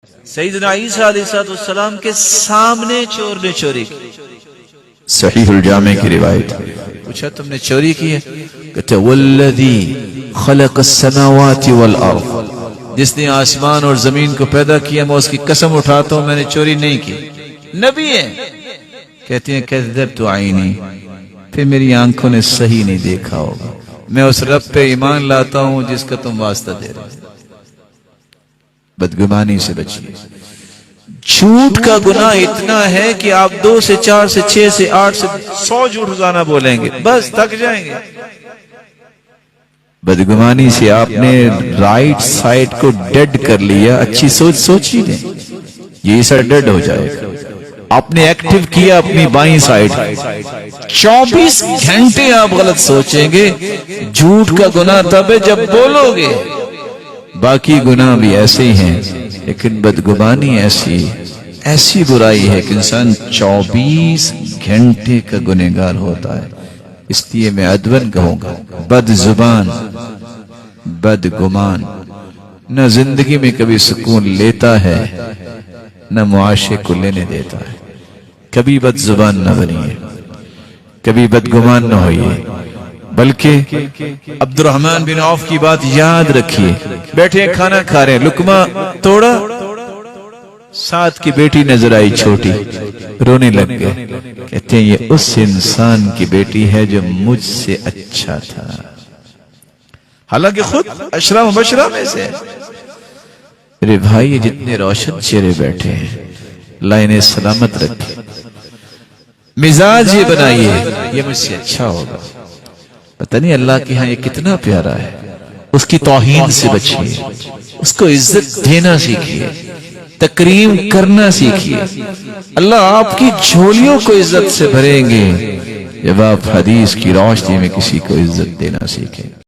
سیدنا عیسیٰ علیہ السلام کے سامنے چور نے چوری کی. صحیح الجامع کی روایت. پوچھا تم نے چوری کی ہے؟ کہتے والذی خلق السماوات والارض، جس نے آسمان اور زمین کو پیدا کیا میں اس کی قسم اٹھاتا ہوں میں نے چوری نہیں کی. نبی ہے. کہتے ہیں کذبت عینی، پھر میری آنکھوں نے صحیح نہیں دیکھا ہوگا. میں اس رب پہ ایمان لاتا ہوں جس کا تم واسطہ دے رہے. بدگمانی سے بچیے. جھوٹ کا گناہ اتنا ہے کہ آپ 2 سے 4 سے 6 سے 8 سے 100 جھوٹ روزانہ بولیں گے بس تھک جائیں گے. بدگمانی سے آپ نے رائٹ سائڈ کو ڈیڈ کر لیا. اچھی سوچ ہی نہیں یہ ایسا ڈیڈ ہو جائے. آپ نے ایکٹیو کیا اپنی بائیں سائڈ. 24 گھنٹے آپ غلط سوچیں گے. جھوٹ کا گناہ تب ہے جب بولو گے. باقی گناہ بھی ایسے ہی ہیں لیکن بدگمانی ایسی برائی ہے کہ انسان 24 گھنٹے کا گنہگار ہوتا ہے. اس لیے میں ادون کہوں گا بد زبان بدگمان نہ زندگی میں کبھی سکون لیتا ہے نہ معاشرے کو لینے دیتا ہے. کبھی بد زبان نہ بنیے، کبھی بدگمان نہ ہوئیے، بلکہ عبد الرحمن بن عوف کی بات یاد رکھیے. بیٹھے کھانا کھا رہے ہیں، لقمہ توڑا، ساتھ کی بیٹی نظر آئی چھوٹی، رونے لگ گئے. کہتے ہیں یہ اس انسان کی بیٹی ہے جو مجھ سے اچھا تھا، حالانکہ خود عشرہ مبشرہ میں سے. میرے بھائی جتنے روشن چہرے بیٹھے ہیں لائن سلامت رکھے. مزاج یہ بنائیے یہ مجھ سے اچھا ہوگا. پتہ نہیں اللہ کے ہاں یہ کتنا پیارا ہے. اس کی توہین سے بچیے، اس کو عزت دینا سیکھیے، تکریم کرنا سیکھیے. اللہ آپ کی جھولیوں کو عزت سے بھریں گے جب آپ حدیث کی روشنی میں کسی کو عزت دینا سیکھیں.